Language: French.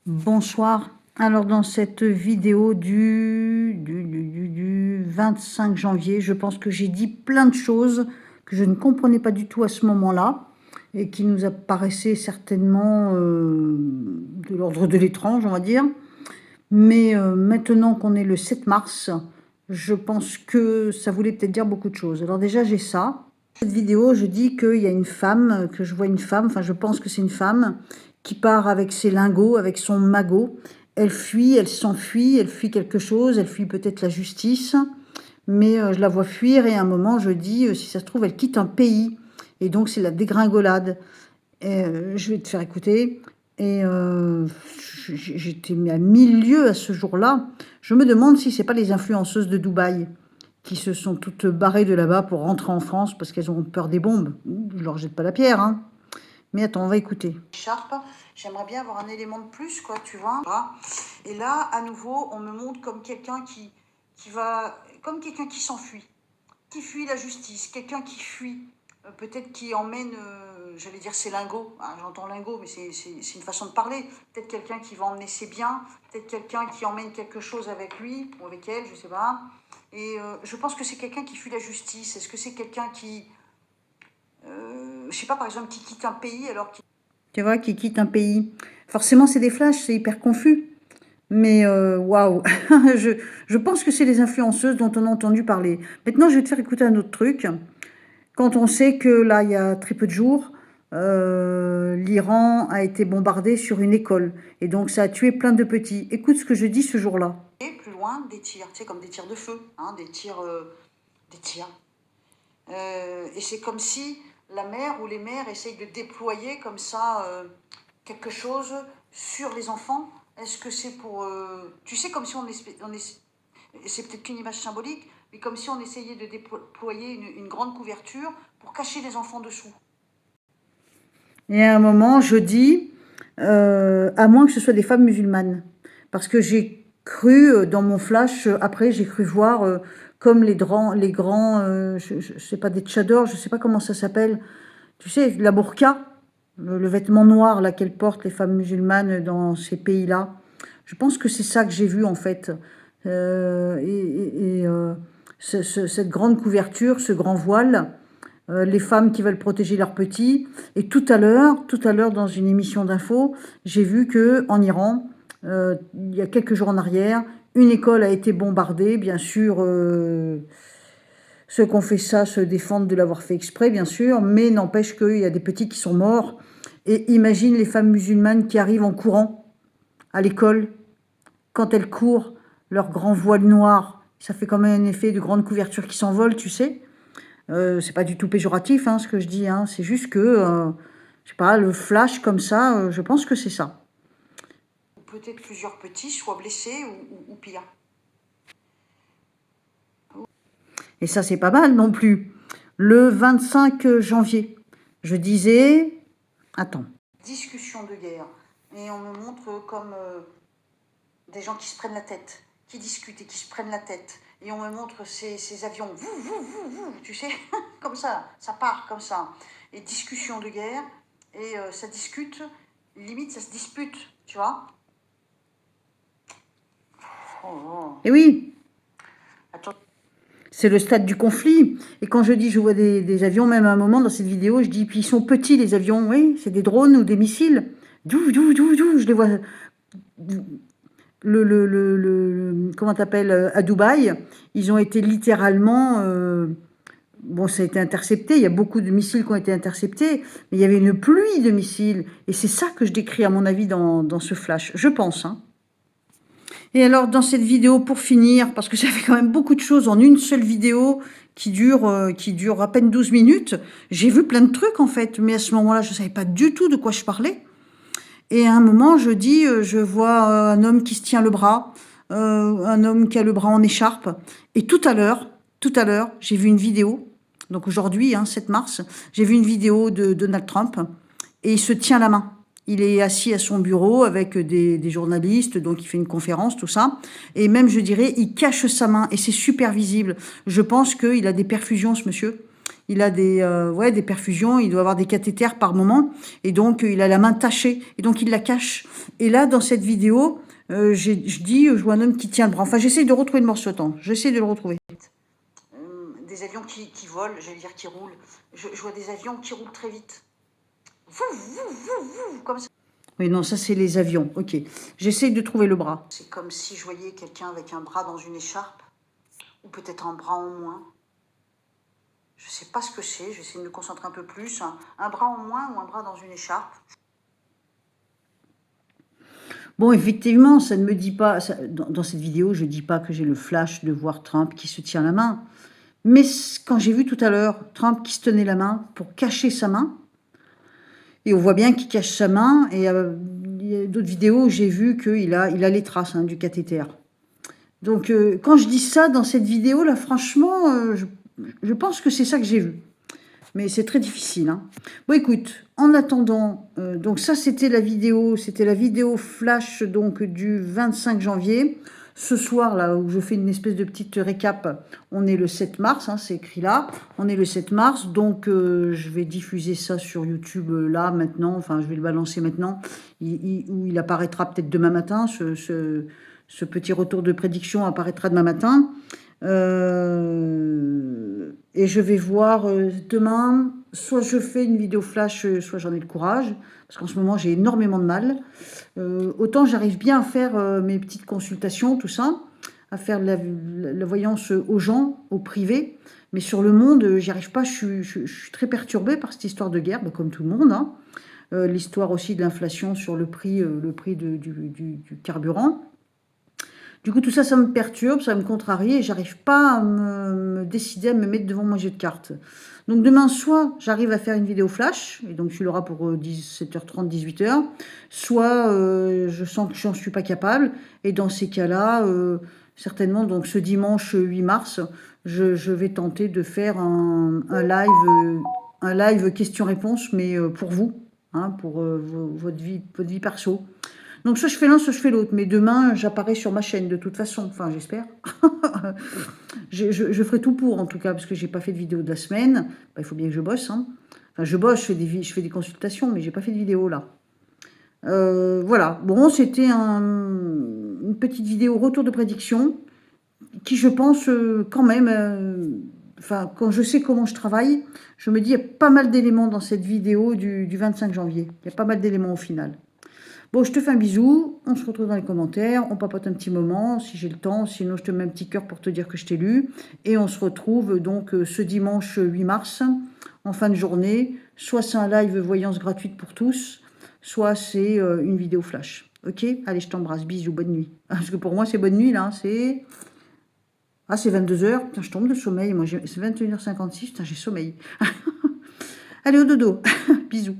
Bonsoir. Alors dans cette vidéo du 25 janvier, je pense que j'ai dit plein de choses que je ne comprenais pas du tout à ce moment-là et qui nous apparaissaient certainement de l'ordre de l'étrange, on va dire. Mais maintenant qu'on est le 7 mars, je pense que ça voulait peut-être dire beaucoup de choses. Alors déjà, j'ai ça. Cette vidéo, je dis qu'il y a une femme, que je vois une femme, enfin je pense que c'est une femme, qui part avec ses lingots, avec son magot. Elle fuit, elle s'enfuit, elle fuit quelque chose, elle fuit peut-être la justice, mais je la vois fuir et à un moment, je dis, si ça se trouve, elle quitte un pays. Et donc, c'est la dégringolade. Je vais te faire écouter. Et j'étais à 1000 lieues à ce jour-là. Je me demande si c'est pas les influenceuses de Dubaï qui se sont toutes barrées de là-bas pour rentrer en France parce qu'elles ont peur des bombes. Je leur jette pas la pierre, hein. Mais attends, on va écouter. Sharp, j'aimerais bien avoir un élément de plus, quoi, tu vois. Et là, à nouveau, on me montre comme quelqu'un qui va, comme quelqu'un qui s'enfuit, qui fuit la justice, quelqu'un qui fuit, peut-être qui emmène, j'allais dire ses lingots, hein, j'entends lingots, mais c'est une façon de parler. Peut-être quelqu'un qui va emmener ses biens, peut-être quelqu'un qui emmène quelque chose avec lui ou avec elle, je sais pas. Et je pense que c'est quelqu'un qui fuit la justice. Est-ce que c'est quelqu'un qui... je sais pas, par exemple, qui quitte un pays alors qu'il... Tu vois, qui quitte un pays. Forcément, c'est des flashs, c'est hyper confus. Mais waouh, je pense que c'est les influenceuses dont on a entendu parler. Maintenant, je vais te faire écouter un autre truc. Quand on sait que là, il y a très peu de jours, l'Iran a été bombardé sur une école. Et donc, ça a tué plein de petits. Écoute ce que je dis ce jour-là. Et plus loin, des tirs, tu sais, comme des tirs de feu, hein, des tirs... et c'est comme si la mère ou les mères essayent de déployer comme ça quelque chose sur les enfants. Est-ce que c'est pour... tu sais, comme si c'est peut-être qu'une image symbolique, mais comme si on essayait de déployer une grande couverture pour cacher les enfants dessous. Et à un moment, je dis, à moins que ce soit des femmes musulmanes. Parce que j'ai cru, dans mon flash, après, j'ai cru voir... comme les grands, je sais pas, des tchadors, je sais pas comment ça s'appelle. Tu sais, la burqa, le vêtement noir là qu'elles portent les femmes musulmanes dans ces pays-là. Je pense que c'est ça que j'ai vu en fait. Cette grande couverture, ce grand voile, les femmes qui veulent protéger leurs petits. Et tout à l'heure, dans une émission d'info, j'ai vu que en Iran, il y a quelques jours en arrière, une école a été bombardée, bien sûr. Ceux qui ont fait ça se défendent de l'avoir fait exprès, bien sûr, mais n'empêche qu'il y a des petits qui sont morts. Et imagine les femmes musulmanes qui arrivent en courant à l'école, quand elles courent, leur grand voile noir, ça fait quand même un effet de grande couverture qui s'envole, tu sais. C'est pas du tout péjoratif, hein, ce que je dis, hein. C'est juste que, je sais pas, le flash comme ça, je pense que c'est ça. Peut-être plusieurs petits soient blessés ou pire. Et ça, c'est pas mal non plus. Le 25 janvier, je disais... Attends. Discussion de guerre. Et on me montre comme des gens qui se prennent la tête, qui discutent et qui se prennent la tête. Et on me montre ces avions, tu sais, comme ça part comme ça. Et discussion de guerre, et ça discute, limite ça se dispute, tu vois. Et oui. Attends. C'est le stade du conflit. Et quand je dis je vois des avions, même à un moment dans cette vidéo, je dis, puis ils sont petits les avions, oui, c'est des drones ou des missiles. Je les vois. Comment t'appelles, à Dubaï, ils ont été littéralement... bon, ça a été intercepté, il y a beaucoup de missiles qui ont été interceptés, mais il y avait une pluie de missiles. Et c'est ça que je décris, à mon avis, dans ce flash. Je pense, hein. Et alors, dans cette vidéo, pour finir, parce que ça fait quand même beaucoup de choses en une seule vidéo qui dure à peine 12 minutes, j'ai vu plein de trucs, en fait. Mais à ce moment-là, je ne savais pas du tout de quoi je parlais. Et à un moment, je dis, je vois un homme qui se tient le bras, un homme qui a le bras en écharpe. Et tout à l'heure, j'ai vu une vidéo, donc aujourd'hui, hein, 7 mars, j'ai vu une vidéo de Donald Trump, et il se tient la main. Il est assis à son bureau avec des journalistes, donc il fait une conférence, tout ça. Et même, je dirais, il cache sa main, et c'est super visible. Je pense qu'il a des perfusions, ce monsieur. il a ouais, des perfusions, il doit avoir des cathéters par moment, et donc il a la main tachée, et donc il la cache. Et là, dans cette vidéo, je vois un homme qui tient le bras. Enfin, j'essaie de retrouver le morceau, attends, j'essaie de le retrouver. Des avions qui volent, j'allais dire qui roulent. Je vois des avions qui roulent très vite. Comme ça. Oui, non, ça c'est les avions, ok. J'essaie de trouver le bras. C'est comme si je voyais quelqu'un avec un bras dans une écharpe, ou peut-être un bras en moins. Je ne sais pas ce que c'est, j'essaie de me concentrer un peu plus. Un bras en moins ou un bras dans une écharpe. Bon, effectivement, ça ne me dit pas... dans cette vidéo, je ne dis pas que j'ai le flash de voir Trump qui se tient la main. Mais quand j'ai vu tout à l'heure Trump qui se tenait la main pour cacher sa main, et on voit bien qu'il cache sa main, et il y a d'autres vidéos où j'ai vu qu'il a les traces du cathéter. Donc, quand je dis ça dans cette vidéo-là, franchement, je pense que c'est ça que j'ai vu. Mais c'est très difficile. Bon, écoute, en attendant, donc ça, c'était la vidéo flash donc, du 25 janvier. Ce soir, là, où je fais une espèce de petite récap, on est le 7 mars, c'est écrit là. On est le 7 mars, donc je vais diffuser ça sur YouTube là, maintenant. Enfin, je vais le balancer maintenant, où il apparaîtra peut-être demain matin. Ce petit retour de prédiction apparaîtra demain matin. Et je vais voir demain, soit je fais une vidéo flash, soit j'en ai le courage, parce qu'en ce moment j'ai énormément de mal. Autant j'arrive bien à faire mes petites consultations, tout ça, à faire la voyance aux gens, au privé, mais sur le monde, j'y arrive pas, je suis très perturbée par cette histoire de guerre, comme tout le monde. L'histoire aussi de l'inflation sur le prix du carburant. Du coup, tout ça, ça me perturbe, ça me contrarie et j'arrive pas à me décider à me mettre devant mon jeu de cartes. Donc demain, soit j'arrive à faire une vidéo flash, et donc tu l'auras pour 17h30, 18h, soit je sens que je n'en suis pas capable, et dans ces cas-là, certainement, donc ce dimanche 8 mars, je vais tenter de faire un live question-réponse, mais pour vous, pour votre vie perso. Donc soit je fais l'un, soit je fais l'autre. Mais demain, j'apparais sur ma chaîne de toute façon. Enfin, j'espère. je ferai tout pour, en tout cas, parce que j'ai pas fait de vidéo de la semaine. Il faut bien que je bosse. Enfin, je bosse, je fais des consultations, mais j'ai pas fait de vidéo là. Voilà. Bon, c'était une petite vidéo retour de prédiction qui, je pense, quand même... Enfin, quand je sais comment je travaille, je me dis, il y a pas mal d'éléments dans cette vidéo du 25 janvier. Il y a pas mal d'éléments au final. Bon, je te fais un bisou, on se retrouve dans les commentaires, on papote un petit moment, si j'ai le temps, sinon je te mets un petit cœur pour te dire que je t'ai lu. Et on se retrouve donc ce dimanche 8 mars, en fin de journée. Soit c'est un live voyance gratuite pour tous, soit c'est une vidéo flash. Ok? Allez, je t'embrasse, bisous, bonne nuit. Parce que pour moi, c'est bonne nuit, là, c'est... Ah, c'est 22h, putain, je tombe de sommeil, moi, c'est 21h56, putain, j'ai sommeil. Allez, au dodo, bisous.